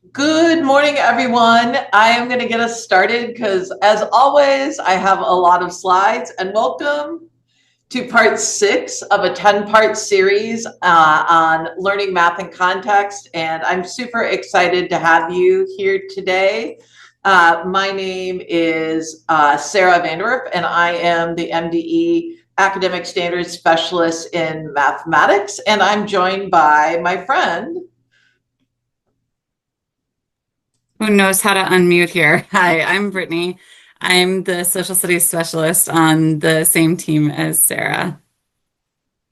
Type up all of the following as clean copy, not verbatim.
Good morning, everyone. I am going to get us started because, as always, I have a lot of slides. And welcome to part 6 of a 10-part series on learning math and context. And I'm super excited to have you here today. My name is Sara Werf, and I am the MDE Academic Standards Specialist in Mathematics. And I'm joined by my friend, Who knows how to unmute here? Hi, I'm Brittany. I'm the social studies specialist on the same team as Sarah.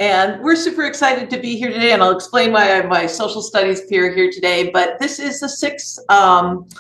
and we're super excited to be here today, and I'll explain why I'm my social studies peer here today. But this is the sixth webinar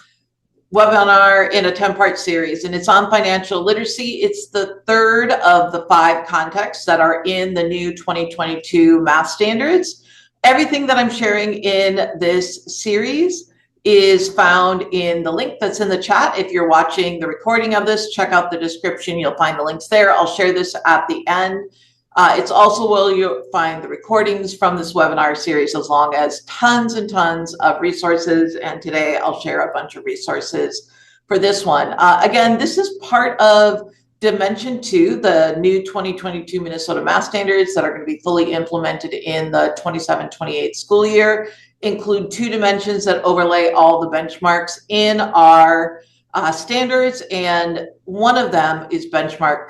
in a 10-part series, and it's on financial literacy. It's the third of the 5 contexts that are in the new 2022 math standards. Everything that I'm sharing in this series is found in the link that's in the chat. If you're watching the recording of this, check out the description. You'll find the links there. I'll share this at the end. It's also where you'll find the recordings from this webinar series, as long as tons and tons of resources. And today I'll share a bunch of resources for this one. Again, this is part of Dimension 2, the new 2022 Minnesota Math Standards that are going to be fully implemented in the 27-28 school year. Include 2 dimensions that overlay all the benchmarks in our standards, and one of them is benchmark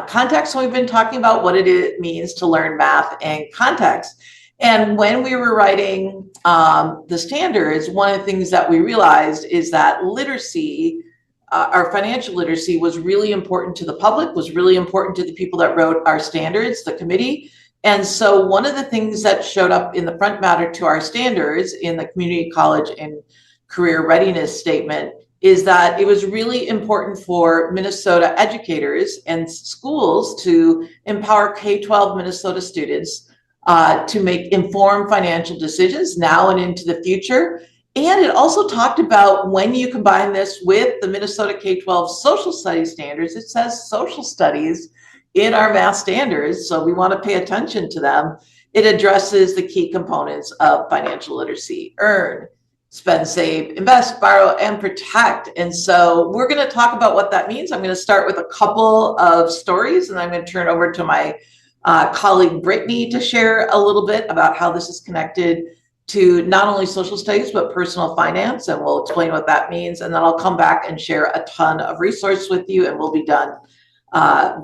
context. So we've been talking about what it means to learn math and context. And when we were writing the standards, one of the things that we realized is that literacy, our financial literacy, was really important to the public, was really important to the people that wrote our standards, the committee. And so one of the things that showed up in the front matter to our standards in the community college and career readiness statement is that it was really important for Minnesota educators and schools to empower K-12 Minnesota students to make informed financial decisions now and into the future. And it also talked about when you combine this with the Minnesota K-12 social studies standards, it says social studies in our math standards, so we want to pay attention to them. It addresses the key components of financial literacy: earn, spend, save, invest, borrow, and protect. And so we're going to talk about what that means. I'm going to start with a couple of stories, and I'm going to turn over to my colleague Brittany to share a little bit about how this is connected to not only social studies, but personal finance, and we'll explain what that means. And then I'll come back and share a ton of resources with you, and we'll be done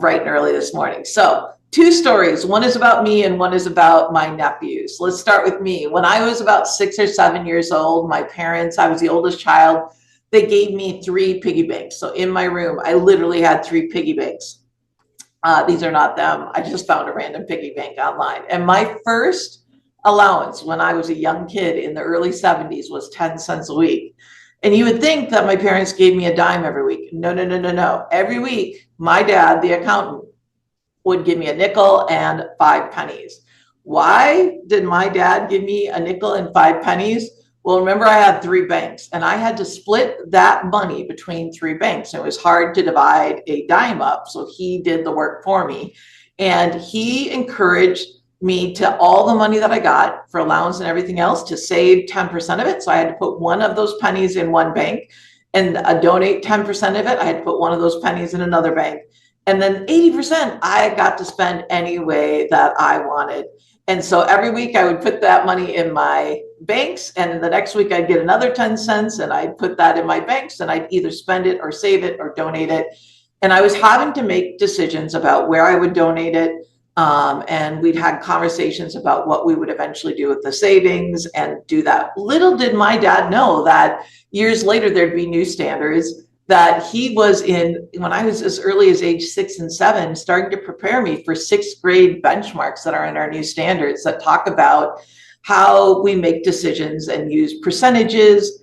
bright and early this morning. So 2 stories. One is about me and one is about my nephews. Let's start with me. When I was about 6 or 7 years old, my parents, I was the oldest child, they gave me 3 piggy banks. So in my room, I literally had 3 piggy banks. These are not them. I just found a random piggy bank online. And my first allowance when I was a young kid in the early 70s was 10 cents a week. And you would think that my parents gave me a dime every week. No, no, no, no, no. Every week, my dad, the accountant, would give me a nickel and 5 pennies. Why did my dad give me a nickel and 5 pennies? Well, remember, I had 3 banks, and I had to split that money between 3 banks. It was hard to divide a dime up, so he did the work for me. And he encouraged me to all the money that I got for allowance and everything else to save 10% of it. So I had to put one of those pennies in one bank and donate 10% of it. I had to put one of those pennies in another bank. And then 80% I got to spend any way that I wanted. And so every week I would put that money in my banks, and the next week I'd get another 10 cents and I'd put that in my banks, and I'd either spend it or save it or donate it. And I was having to make decisions about where I would donate it. And we'd had conversations about what we would eventually do with the savings and do that. Little did my dad know that years later there'd be new standards that he was in when I was as early as age 6 and 7, starting to prepare me for 6th grade benchmarks that are in our new standards that talk about how we make decisions and use percentages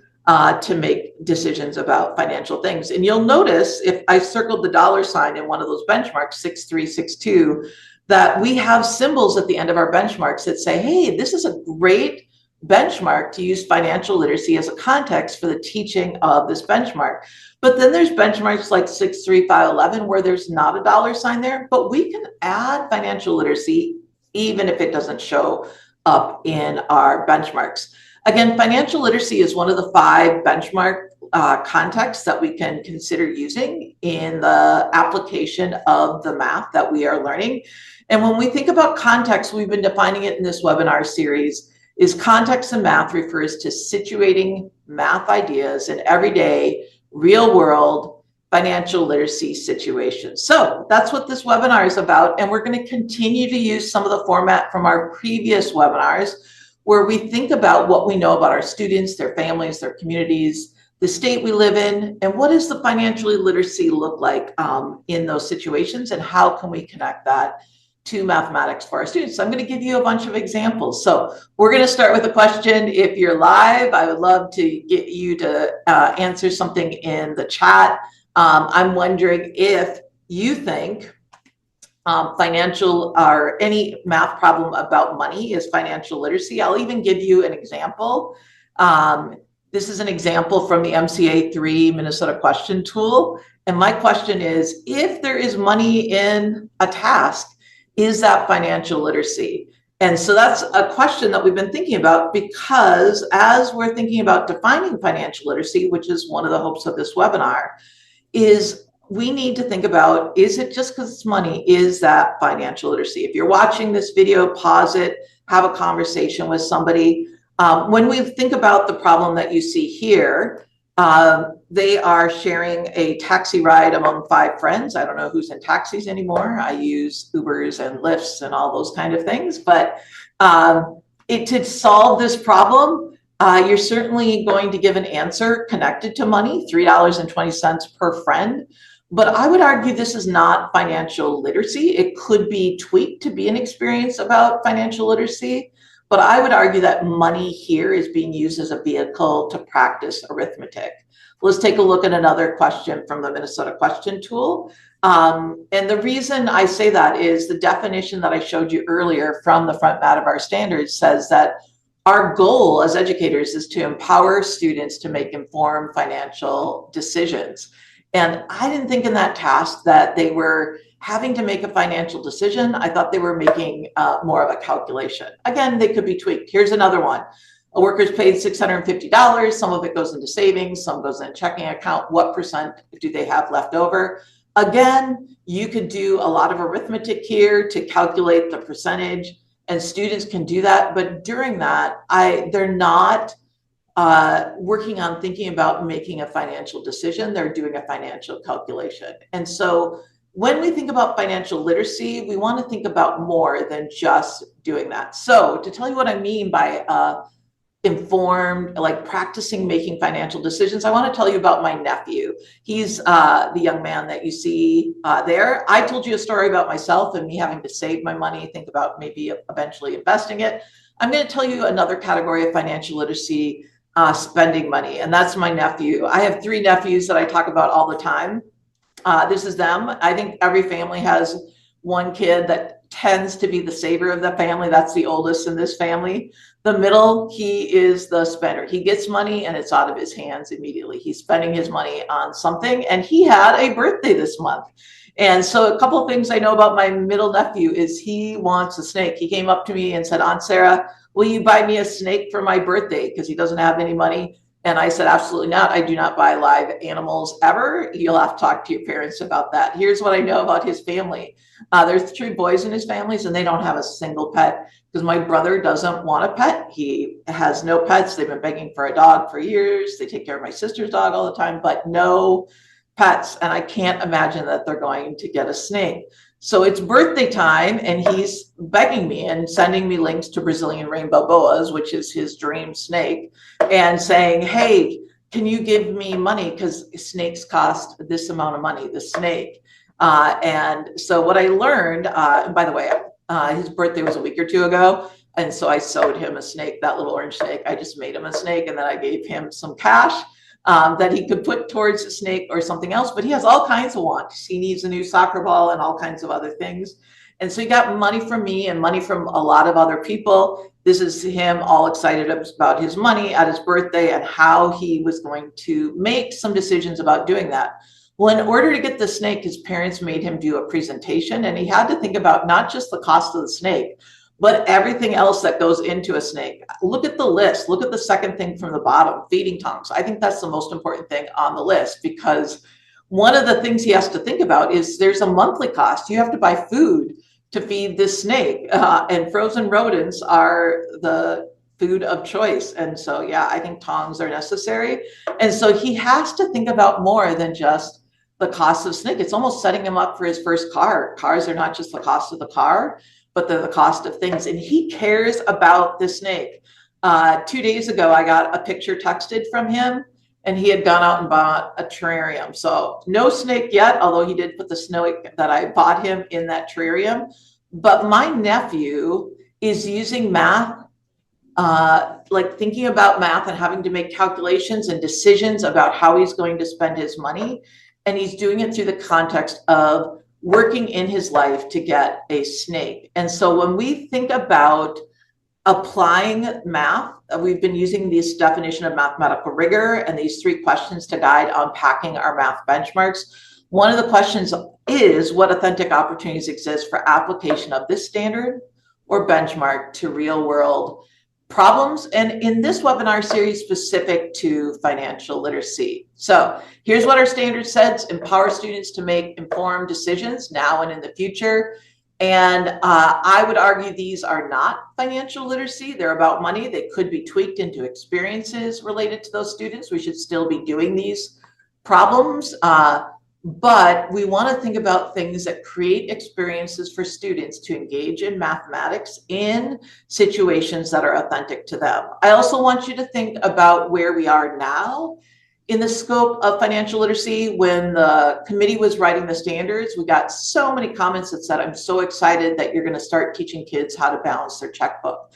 to make decisions about financial things. And you'll notice if I circled the dollar sign in one of those benchmarks, 6362, that we have symbols at the end of our benchmarks that say, hey, this is a great benchmark to use financial literacy as a context for the teaching of this benchmark. But then there's benchmarks like 63511 where there's not a dollar sign there, but we can add financial literacy even if it doesn't show up in our benchmarks. Again, financial literacy is one of the 5 benchmark contexts that we can consider using in the application of the math that we are learning. And when we think about context, we've been defining it in this webinar series, is context in math refers to situating math ideas in everyday, real world financial literacy situations. So that's what this webinar is about. And we're going to continue to use some of the format from our previous webinars, where we think about what we know about our students, their families, their communities, the state we live in, and what does the financial literacy look like in those situations, and how can we connect that to mathematics for our students. So I'm going to give you a bunch of examples. So we're going to start with a question. If you're live, I would love to get you to answer something in the chat. I'm wondering if you think financial or any math problem about money is financial literacy. I'll even give you an example. This is an example from the MCA3 Minnesota question tool. And my question is, if there is money in a task, is that financial literacy? And so that's a question that we've been thinking about, because as we're thinking about defining financial literacy, which is one of the hopes of this webinar, is we need to think about, is it just because it's money? Is that financial literacy? If you're watching this video, pause it, have a conversation with somebody. When we think about the problem that you see here, they are sharing a taxi ride among 5 friends. I don't know who's in taxis anymore. I use Ubers and Lyfts and all those kind of things. But to solve this problem, you're certainly going to give an answer connected to money, $3.20 per friend. But I would argue this is not financial literacy. It could be tweaked to be an experience about financial literacy. But I would argue that money here is being used as a vehicle to practice arithmetic. Let's take a look at another question from the Minnesota question tool. And the reason I say that is the definition that I showed you earlier from the front mat of our standards says that our goal as educators is to empower students to make informed financial decisions. And I didn't think in that task that they were having to make a financial decision. I thought they were making more of a calculation. Again, they could be tweaked. Here's another one. A worker's paid $650. Some of it goes into savings, some goes in a checking account. What percent do they have left over? Again, you could do a lot of arithmetic here to calculate the percentage, and students can do that. But during that, they're not working on thinking about making a financial decision. They're doing a financial calculation. And so when we think about financial literacy, we want to think about more than just doing that. So to tell you what I mean by informed, like practicing making financial decisions, I want to tell you about my nephew. He's the young man that you see there. I told you a story about myself and me having to save my money, think about maybe eventually investing it. I'm going to tell you another category of financial literacy, spending money, and that's my nephew. I have 3 nephews that I talk about all the time. This is them. I think every family has one kid that tends to be the saver of the family. That's the oldest in this family. The middle, he is the spender. He gets money and it's out of his hands immediately. He's spending his money on something, and he had a birthday this month. And so a couple of things I know about my middle nephew is he wants a snake. He came up to me and said, Aunt Sarah, will you buy me a snake for my birthday? Because he doesn't have any money. And I said, absolutely not. I do not buy live animals ever. You'll have to talk to your parents about that. Here's what I know about his family. There's 3 boys in his families, and they don't have a single pet because my brother doesn't want a pet. He has no pets. They've been begging for a dog for years. They take care of my sister's dog all the time, but no pets. And I can't imagine that they're going to get a snake. So it's birthday time, and he's begging me and sending me links to Brazilian rainbow boas, which is his dream snake, and saying, hey, can you give me money? Because snakes cost this amount of money, the snake. And so what I learned, and by the way, his birthday was a week or 2 ago. And so I sewed him a snake, that little orange snake. I just made him a snake, and then I gave him some cash that he could put towards a snake or something else. But he has all kinds of wants. He needs a new soccer ball and all kinds of other things. And so he got money from me and money from a lot of other people. This is him all excited about his money at his birthday and how he was going to make some decisions about doing that. Well, in order to get the snake, his parents made him do a presentation, and he had to think about not just the cost of the snake, but everything else that goes into a snake. Look at the list. Look at the second thing from the bottom, feeding tongs. I think that's the most important thing on the list, because one of the things he has to think about is there's a monthly cost. You have to buy food to feed this snake, and frozen rodents are the food of choice. And so, yeah, I think tongs are necessary. And so he has to think about more than just the cost of snake. It's almost setting him up for his first car. Cars are not just the cost of the car, but they're the cost of things. And he cares about the snake. 2 days ago, I got a picture texted from him, and he had gone out and bought a terrarium. So no snake yet, although he did put the snake that I bought him in that terrarium. But my nephew is using math, like thinking about math and having to make calculations and decisions about how he's going to spend his money. And he's doing it through the context of working in his life to get a snake. And so when we think about applying math, we've been using this definition of mathematical rigor and these 3 questions to guide unpacking our math benchmarks. One of the questions is, what authentic opportunities exist for application of this standard or benchmark to real world problems? And in this webinar series specific to financial literacy. So here's what our standard says: empower students to make informed decisions now and in the future. And I would argue these are not financial literacy. They're about money. They could be tweaked into experiences related to those students. We should still be doing these problems. But we want to think about things that create experiences for students to engage in mathematics in situations that are authentic to them. I also want you to think about where we are now in the scope of financial literacy. When the committee was writing the standards, we got so many comments that said, I'm so excited that you're going to start teaching kids how to balance their checkbook.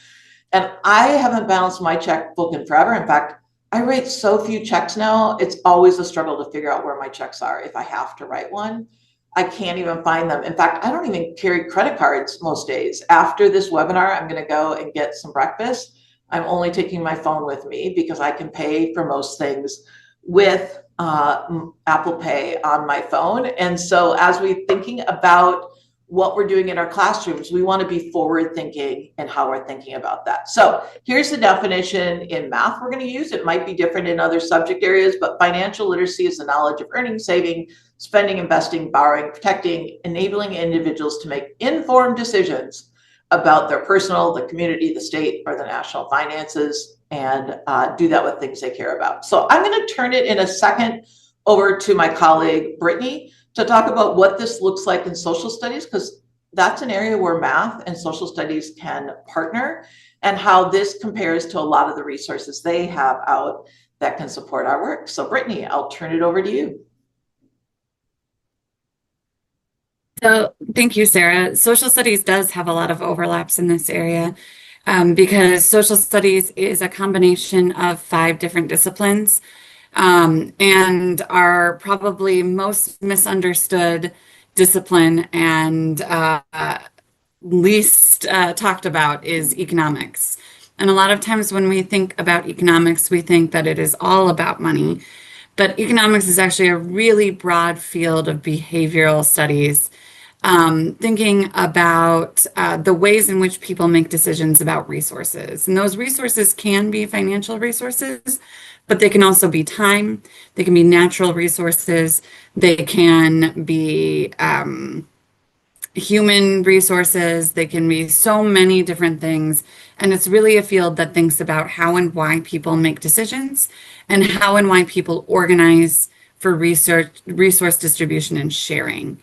And I haven't balanced my checkbook in forever. In fact, I write so few checks now, it's always a struggle to figure out where my checks are. If I have to write one, I can't even find them. In fact, I don't even carry credit cards most days. After this webinar, I'm going to go and get some breakfast. I'm only taking my phone with me because I can pay for most things with Apple Pay on my phone. And so as we're thinking about what we're doing in our classrooms, we want to be forward thinking in how we're thinking about that. So here's the definition in math we're going to use. It might be different in other subject areas, but financial literacy is the knowledge of earning, saving, spending, investing, borrowing, protecting, enabling individuals to make informed decisions about their personal, the community, the state, or the national finances, and do that with things they care about. So I'm going to turn it in a second over to my colleague, Brittany, to talk about what this looks like in social studies, because that's an area where math and social studies can partner, and how this compares to a lot of the resources they have out that can support our work. So Brittany, I'll turn it over to you. So thank you, Sarah. Social studies does have a lot of overlaps in this area, because social studies is a combination of 5 different disciplines, and our probably most misunderstood discipline and least talked about is economics. And a lot of times when we think about economics, we think that it is all about money. But economics is actually a really broad field of behavioral studies, thinking about the ways in which people make decisions about resources. And those resources can be financial resources, but they can also be time, they can be natural resources, they can be human resources, they can be so many different things. And it's really a field that thinks about how and why people make decisions and how and why people organize for resource distribution and sharing.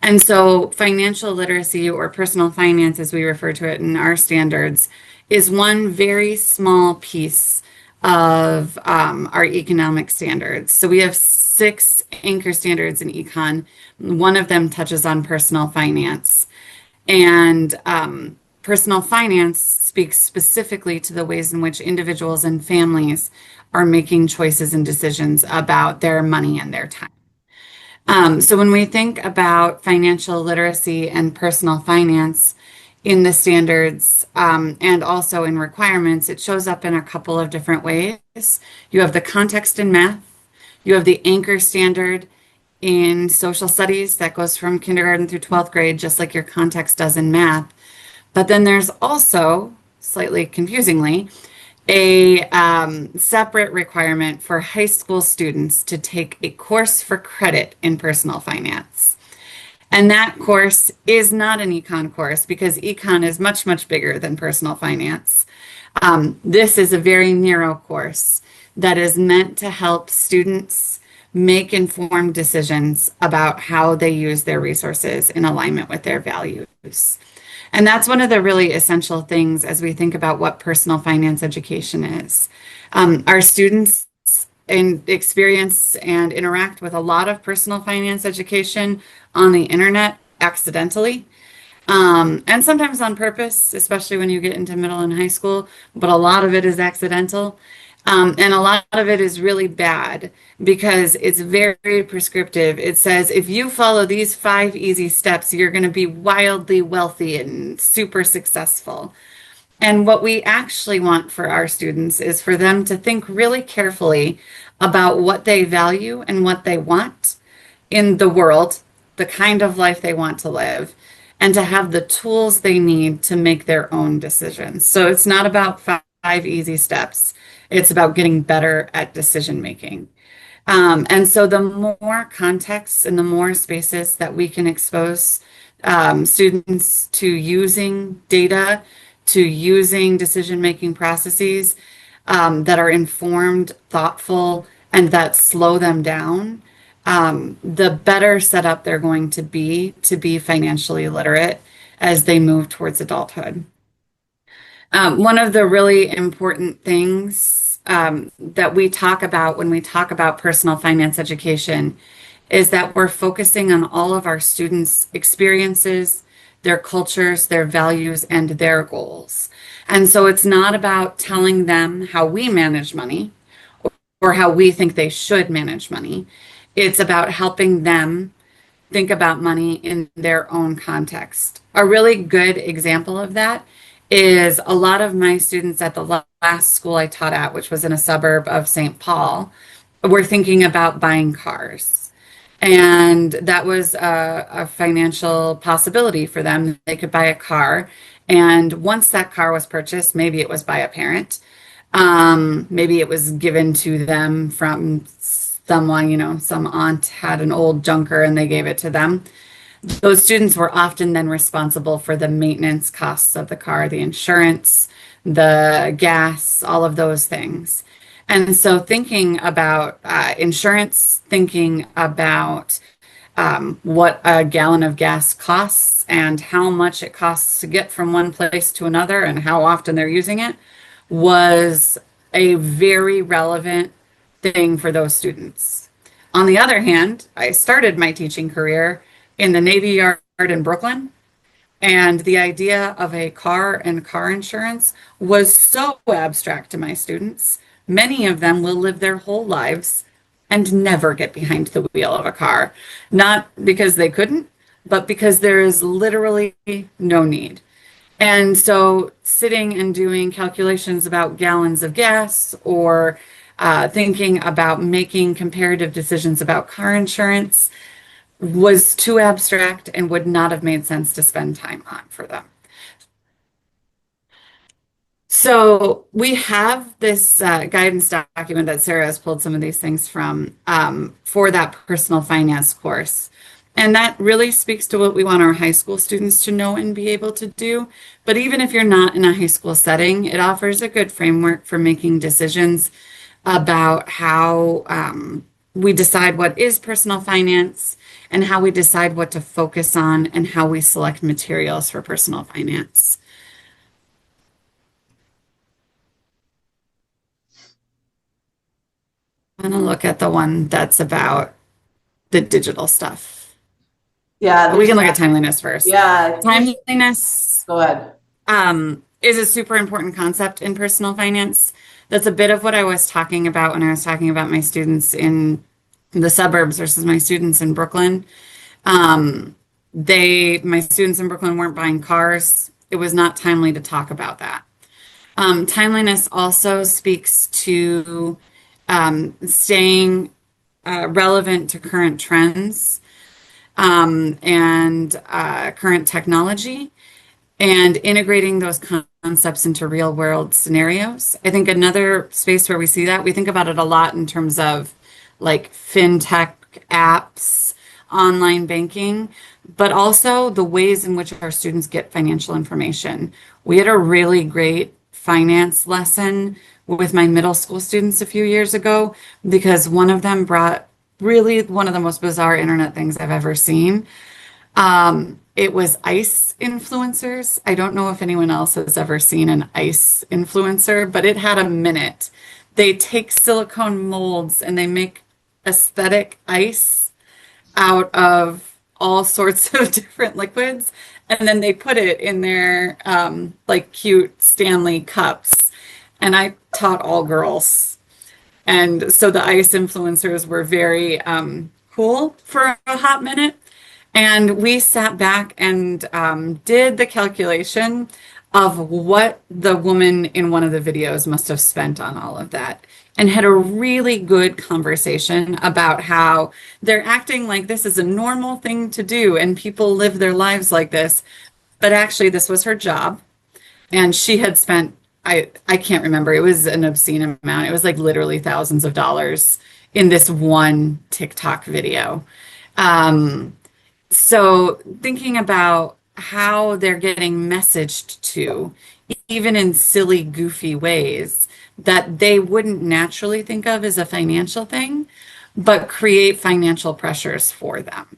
And so financial literacy, or personal finance as we refer to it in our standards, is one very small piece of our economic standards. So we have 6 anchor standards in econ. One of them touches on personal finance. And personal finance speaks specifically to the ways in which individuals and families are making choices and decisions about their money and their time. So when we think about financial literacy and personal finance in the standards, and also in requirements, it shows up in a couple of different ways. You have the context in math, you have the anchor standard in social studies that goes from kindergarten through 12th grade, just like your context does in math. But then there's also, slightly confusingly, a separate requirement for high school students to take a course for credit in personal finance. And that course is not an econ course because econ is much, much bigger than personal finance. This is a very narrow course that is meant to help students make informed decisions about how they use their resources in alignment with their values. And that's one of the really essential things as we think about what personal finance education is. Our students experience and interact with a lot of personal finance education on the internet accidentally, and sometimes on purpose, especially when you get into middle and high school, but a lot of it is accidental. And a lot of it is really bad because it's very prescriptive. It says, if you follow these 5 easy steps, you're going to be wildly wealthy and super successful. And what we actually want for our students is for them to think really carefully about what they value and what they want in the world, the kind of life they want to live, and to have the tools they need to make their own decisions. So it's not about 5 easy steps. It's about getting better at decision making. And so the more contexts and the more spaces that we can expose students to using data, to using decision making processes that are informed, thoughtful, and that slow them down, the better set up they're going to be financially literate as they move towards adulthood. One of the really important things that we talk about when we talk about personal finance education is that we're focusing on all of our students' experiences, their cultures, their values, and their goals. And so it's not about telling them how we manage money or how we think they should manage money. It's about helping them think about money in their own context. A really good example of that is a lot of my students at the last school I taught at, which was in a suburb of St. Paul, were thinking about buying cars. And that was a financial possibility for them. They could buy a car. And once that car was purchased, maybe it was by a parent, maybe it was given to them from someone, some aunt had an old junker and they gave it to them. Those students were often then responsible for the maintenance costs of the car, the insurance, the gas, all of those things. And so thinking about insurance, thinking about what a gallon of gas costs and how much it costs to get from one place to another and how often they're using it was a very relevant thing for those students. On the other hand, I started my teaching career in the Navy Yard in Brooklyn, and the idea of a car and car insurance was so abstract to my students. Many of them will live their whole lives and never get behind the wheel of a car, not because they couldn't, but because there is literally no need. And so sitting and doing calculations about gallons of gas or thinking about making comparative decisions about car insurance was too abstract and would not have made sense to spend time on for them. So we have this guidance document that Sara has pulled some of these things from for that personal finance course. And that really speaks to what we want our high school students to know and be able to do. But even if you're not in a high school setting, it offers a good framework for making decisions about how we decide what is personal finance and how we decide what to focus on and how we select materials for personal finance. I'm going to look at the one that's about the digital stuff. Yeah. We can look at timeliness first. Yeah. Timeliness. Go ahead. Is a super important concept in personal finance. That's a bit of what I was talking about when I was talking about my students in the suburbs versus my students in Brooklyn. My students in Brooklyn weren't buying cars. It was not timely to talk about that. Timeliness also speaks to staying relevant to current trends and current technology. and integrating those concepts into real world scenarios. I think another space where we see that, we think about it a lot in terms of like fintech apps, online banking, but also the ways in which our students get financial information. We had a really great finance lesson with my middle school students a few years ago because one of them brought really one of the most bizarre internet things I've ever seen. It was ice influencers. I don't know if anyone else has ever seen an ice influencer, but it had a minute. They take silicone molds and they make aesthetic ice out of all sorts of different liquids. And then they put it in their like cute Stanley cups. And I taught all girls. And so the ice influencers were very cool for a hot minute. And we sat back and did the calculation of what the woman in one of the videos must have spent on all of that and had a really good conversation about how they're acting like this is a normal thing to do and people live their lives like this. But actually, this was her job. And she had spent, I can't remember, it was an obscene amount. It was like literally thousands of dollars in this one TikTok video. So thinking about how they're getting messaged to, even in silly, goofy ways that they wouldn't naturally think of as a financial thing, but create financial pressures for them.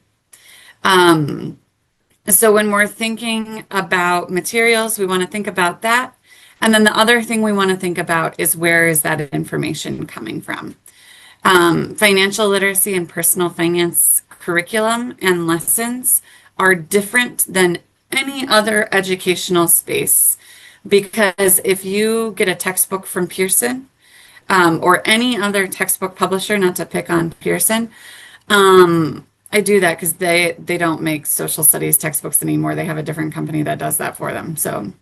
So when we're thinking about materials, we want to think about that. And then the other thing we want to think about is where is that information coming from? Financial literacy and personal finance curriculum and lessons are different than any other educational space because if you get a textbook from Pearson or any other textbook publisher, not to pick on Pearson, I do that because they don't make social studies textbooks anymore. They have a different company that does that for them. So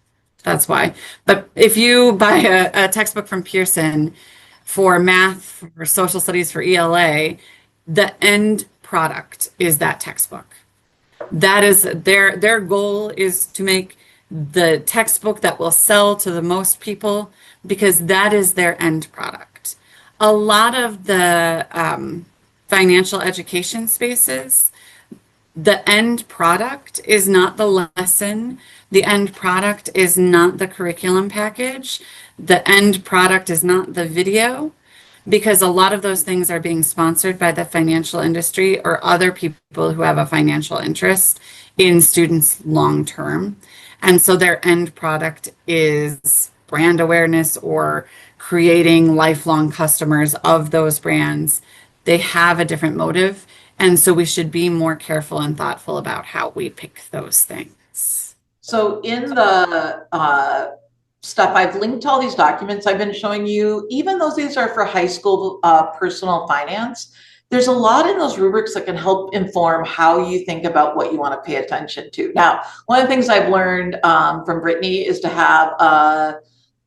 that's why. But if you buy a textbook from Pearson for math, for social studies, for ELA, the end product is that textbook. That is their goal is to make the textbook that will sell to the most people because that is their end product. A lot of the financial education spaces, the end product is not the lesson. The end product is not the curriculum package. The end product is not the video. Because a lot of those things are being sponsored by the financial industry or other people who have a financial interest in students long term. And so their end product is brand awareness or creating lifelong customers of those brands. They have a different motive. And so we should be more careful and thoughtful about how we pick those things. So in the stuff, I've linked all these documents I've been showing you, even though these are for high school personal finance, there's a lot in those rubrics that can help inform how you think about what you want to pay attention to. Now, one of the things I've learned from Brittany is to have a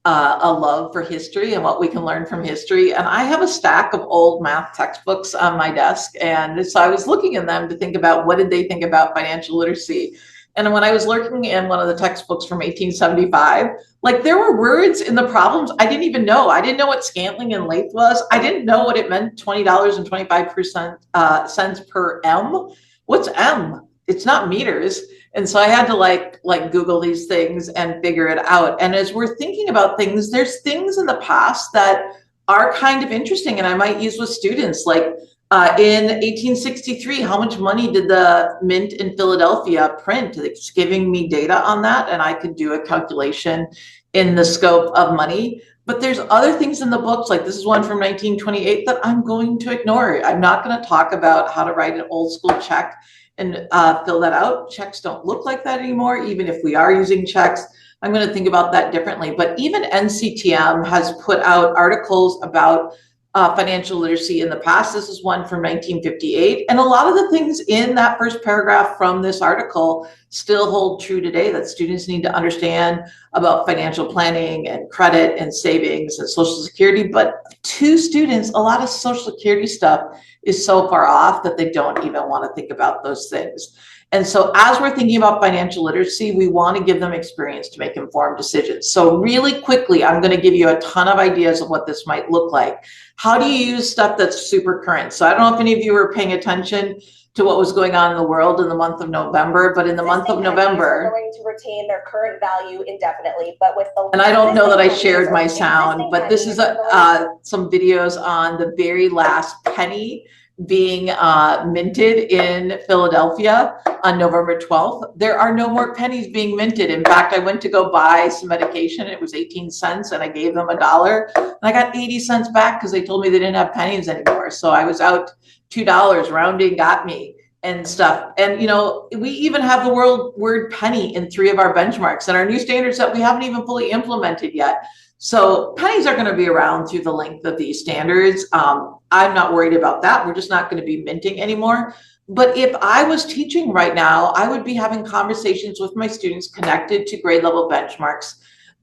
love for history and what we can learn from history. And I have a stack of old math textbooks on my desk. And so I was looking in them to think about what did they think about financial literacy. And when I was looking in one of the textbooks from 1875, like there were words in the problems I didn't even know. I didn't know what scantling and lathe was. I didn't know what it meant, $20.25 cents per M. What's M? It's not meters. And so I had to like Google these things and figure it out. And as we're thinking about things, there's things in the past that are kind of interesting and I might use with students, like in 1863, how much money did the mint in Philadelphia print? It's giving me data on that, and I could do a calculation in the scope of money. But there's other things in the books, like this is one from 1928 that I'm going to ignore. I'm not going to talk about how to write an old school check and fill that out. Checks don't look like that anymore. Even if we are using checks, I'm going to think about that differently. But even MCTM has put out articles about financial literacy in the past. This is one from 1958. And a lot of the things in that first paragraph from this article still hold true today, that students need to understand about financial planning and credit and savings and Social Security. But to students, a lot of Social Security stuff is so far off that they don't even want to think about those things. And so as we're thinking about financial literacy, we want to give them experience to make informed decisions. So really quickly, I'm going to give you a ton of ideas of what this might look like. How do you use stuff that's super current? So I don't know if any of you were paying attention to what was going on in the world in the month of November, but in the month of November, are going to retain their current value indefinitely, but with the and I don't know that I shared my sound, but this is some videos on the very last penny being minted in Philadelphia on November 12th. There are no more pennies being minted. In fact, I went to go buy some medication. It was 18 cents and I gave them $1 and I got 80 cents back because they told me they didn't have pennies anymore. So I was out $2, rounding got me and stuff. And, you know, we even have the word penny in 3 of our benchmarks and our new standards that we haven't even fully implemented yet. So pennies are going to be around through the length of these standards. I'm not worried about that. We're just not going to be minting anymore. But if I was teaching right now, I would be having conversations with my students connected to grade level benchmarks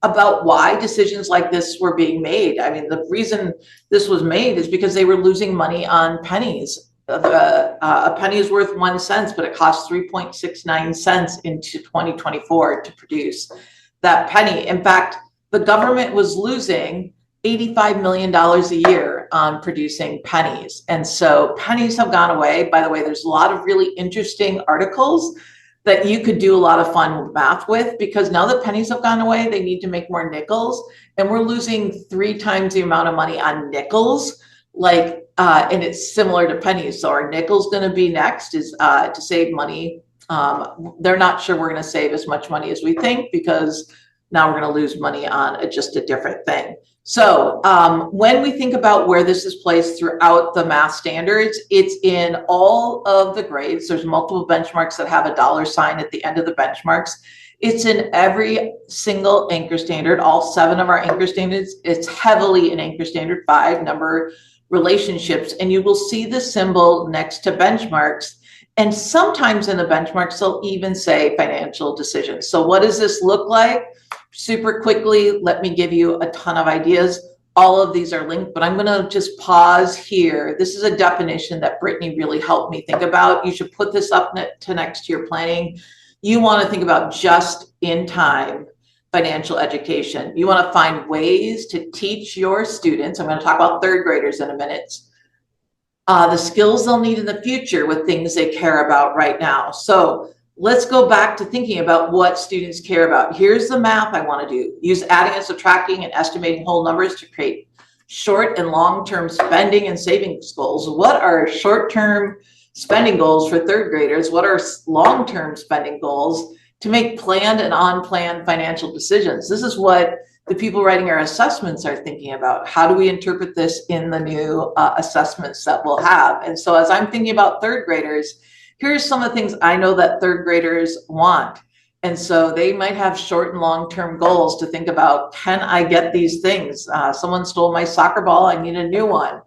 about why decisions like this were being made. I mean, the reason this was made is because they were losing money on pennies. A penny is worth 1 cent, but it costs 3.69 cents into 2024 to produce that penny. In fact, the government was losing $85 million a year on producing pennies. And so pennies have gone away. By the way, there's a lot of really interesting articles that you could do a lot of fun math with, because now that pennies have gone away, they need to make more nickels. And we're losing 3 times the amount of money on nickels, and it's similar to pennies. So our nickel's going to be next is to save money. They're not sure we're going to save as much money as we think, because now we're going to lose money on just a different thing. So when we think about where this is placed throughout the math standards, it's in all of the grades. There's multiple benchmarks that have a $sign at the end of the benchmarks. It's in every single anchor standard, all 7 of our anchor standards. It's heavily in anchor standard 5, number relationships, and you will see the symbol next to benchmarks. And sometimes in the benchmarks, they'll even say financial decisions. So what does this look like? Super quickly, let me give you a ton of ideas. All of these are linked, but I'm going to just pause here. This is a definition that Brittany really helped me think about. You should put this up to next to your planning. You want to think about just in time financial education. You want to find ways to teach your students. I'm going to talk about 3rd graders in a minute. The skills they'll need in the future with things they care about right now. So let's go back to thinking about what students care about. Here's the math I want to do. Use adding and subtracting and estimating whole numbers to create short and long-term spending and savings goals. What are short-term spending goals for 3rd graders? What are long-term spending goals to make planned and unplanned financial decisions? This is what the people writing our assessments are thinking about. How do we interpret this in the new assessments that we'll have? And so as I'm thinking about 3rd graders, here's some of the things I know that 3rd graders want. And so they might have short and long-term goals to think about, can I get these things? Someone stole my soccer ball, I need a new one.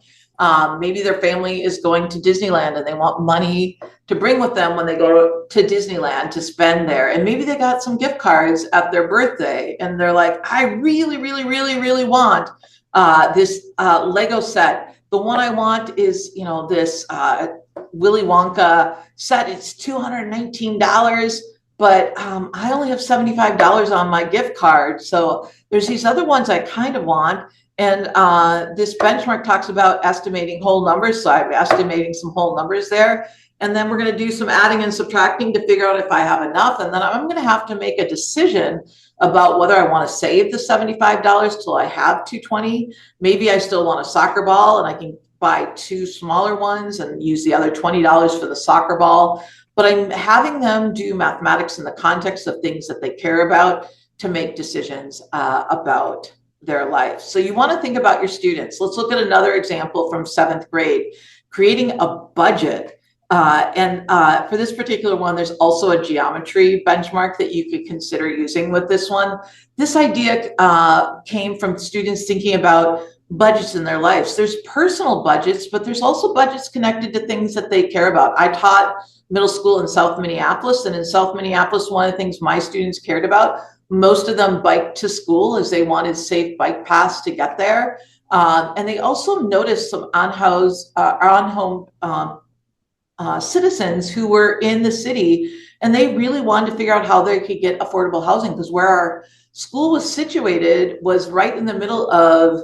Maybe their family is going to Disneyland and they want money to bring with them when they go to Disneyland to spend there. And maybe they got some gift cards at their birthday and they're like, I really, really, really, really want this Lego set. The one I want is, you know, this Willy Wonka set. It's $219, but I only have $75 on my gift card. So there's these other ones I kind of want. And this benchmark talks about estimating whole numbers. So I'm estimating some whole numbers there. And then we're going to do some adding and subtracting to figure out if I have enough. And then I'm going to have to make a decision about whether I want to save the $75 till I have $220. Maybe I still want a soccer ball and I can buy 2 smaller ones and use the other $20 for the soccer ball. But I'm having them do mathematics in the context of things that they care about to make decisions about their life. So you want to think about your students. Let's look at another example from 7th grade, creating a budget. For this particular one, there's also a geometry benchmark that you could consider using with this one. This idea came from students thinking about budgets in their lives. There's personal budgets, but there's also budgets connected to things that they care about. I taught middle school in South Minneapolis, and in South Minneapolis, one of the things my students cared about, most of them biked to school as they wanted safe bike paths to get there. And they also noticed some on-home citizens who were in the city, and they really wanted to figure out how they could get affordable housing, because where our school was situated was right in the middle of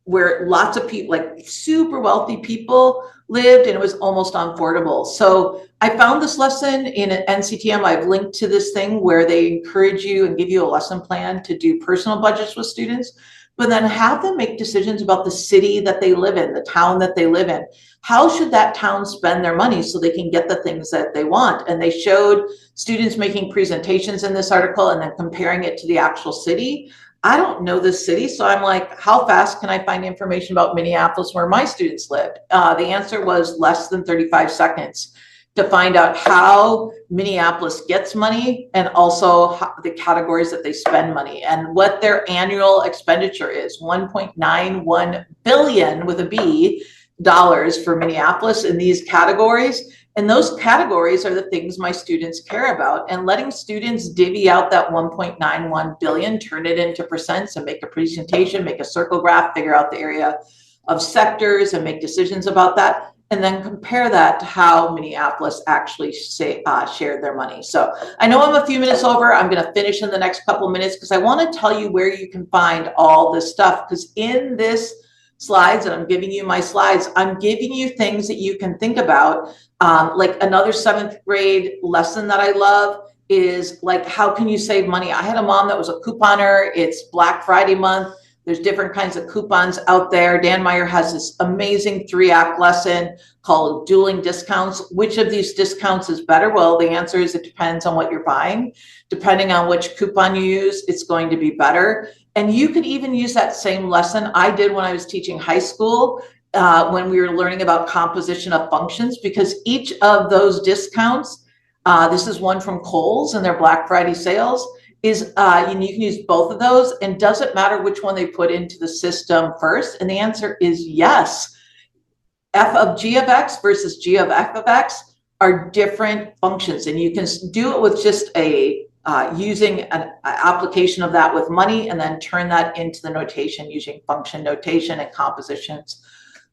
where lots of people, like super wealthy people, lived, and it was almost unaffordable. So I found this lesson in NCTM. I've linked to this thing where they encourage you and give you a lesson plan to do personal budgets with students, but then have them make decisions about the city that they live in, the town that they live in. How should that town spend their money so they can get the things that they want? And they showed students making presentations in this article and then comparing it to the actual city. I don't know this city, so I'm like, how fast can I find information about Minneapolis where my students lived? The answer was less than 35 seconds to find out how Minneapolis gets money, and also the categories that they spend money and what their annual expenditure is. 1.91 billion with a B dollars for Minneapolis in these categories. And those categories are the things my students care about, and letting students divvy out that 1.91 billion, turn it into percents and make a presentation, make a circle graph, figure out the area of sectors and make decisions about that, and then compare that to how Minneapolis actually shared their money. So I know I'm a few minutes over. I'm going to finish in the next couple of minutes because I want to tell you where you can find all this stuff, because in this slides, and I'm giving you my slides, I'm giving you things that you can think about. Like another 7th grade lesson that I love is like, how can you save money? I had a mom that was a couponer. It's Black Friday month. There's different kinds of coupons out there. Dan Meyer has this amazing 3-act lesson called Dueling Discounts. Which of these discounts is better? Well, the answer is it depends on what you're buying. Depending on which coupon you use, it's going to be better. And you could even use that same lesson I did when I was teaching high school, when we were learning about composition of functions, because each of those discounts, this is one from Kohl's and their Black Friday sales, is and you can use both of those, and does it matter which one they put into the system first? And the answer is yes. F of G of X versus G of F of X are different functions, and you can do it with just a using an application of that with money, and then turn that into the notation using function notation and compositions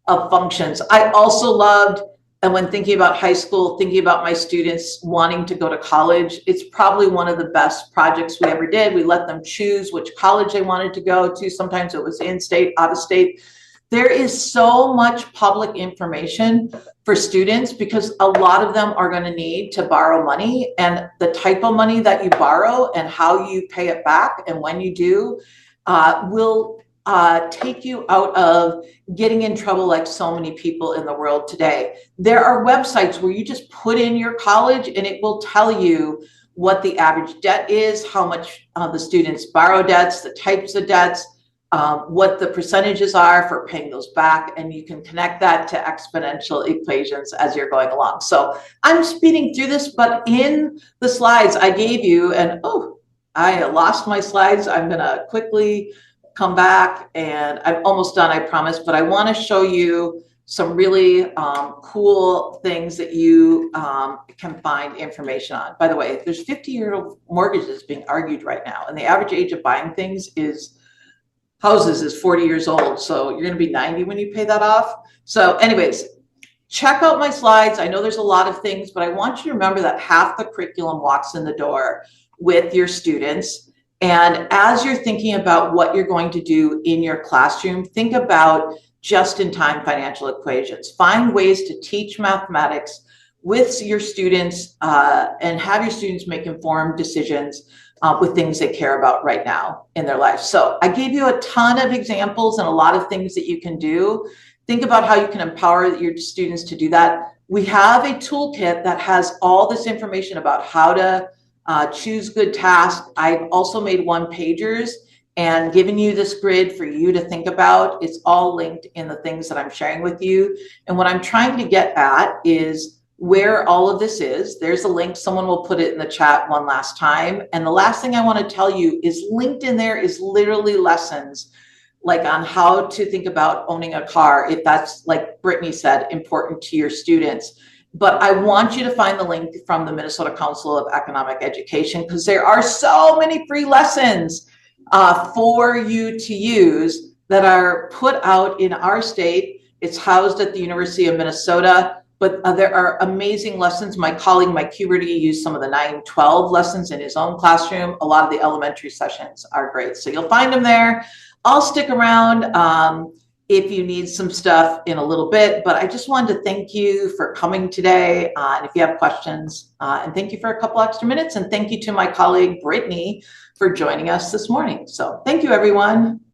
of functions. I also loved, and when thinking about high school, thinking about my students wanting to go to college, it's probably one of the best projects we ever did. We let them choose which college they wanted to go to. Sometimes it was in-state, out-of-state. There is so much public information for students because a lot of them are going to need to borrow money, and the type of money that you borrow and how you pay it back and when you do will take you out of getting in trouble like so many people in the world today. There are websites where you just put in your college and it will tell you what the average debt is, how much the students borrow debts, the types of debts, what the percentages are for paying those back, and you can connect that to exponential equations as you're going along. So I'm speeding through this, but in the slides I gave you, and I lost my slides. I'm gonna quickly come back, and I'm almost done, I promise, but I wanna show you some really cool things that you can find information on. By the way, there's 50-year-old mortgages being argued right now, and the average age of buying things houses is 40 years old. So you're going to be 90 when you pay that off. So anyways, check out my slides. I know there's a lot of things, but I want you to remember that half the curriculum walks in the door with your students. And as you're thinking about what you're going to do in your classroom, think about just-in-time financial equations. Find ways to teach mathematics with your students and have your students make informed decisions with things they care about right now in their life. So I gave you a ton of examples and a lot of things that you can do. Think about how you can empower your students to do that. We have a toolkit that has all this information about how to choose good tasks. I've also made one-pagers and given you this grid for you to think about. It's all linked in the things that I'm sharing with you. And what I'm trying to get at is where all of this is. There's a link. Someone will put it in the chat one last time. And the last thing I want to tell you is linked in there is literally lessons like on how to think about owning a car, if that's, like Brittany said, important to your students. But I want you to find the link from the Minnesota Council of Economic Education, because there are so many free lessons for you to use that are put out in our state. It's housed at the University of Minnesota. But there are amazing lessons. My colleague, Mike Huberty, used some of the 9-12 lessons in his own classroom. A lot of the elementary sessions are great. So you'll find them there. I'll stick around if you need some stuff in a little bit, but I just wanted to thank you for coming today. And if you have questions, and thank you for a couple extra minutes. And thank you to my colleague, Brittany, for joining us this morning. So thank you, everyone.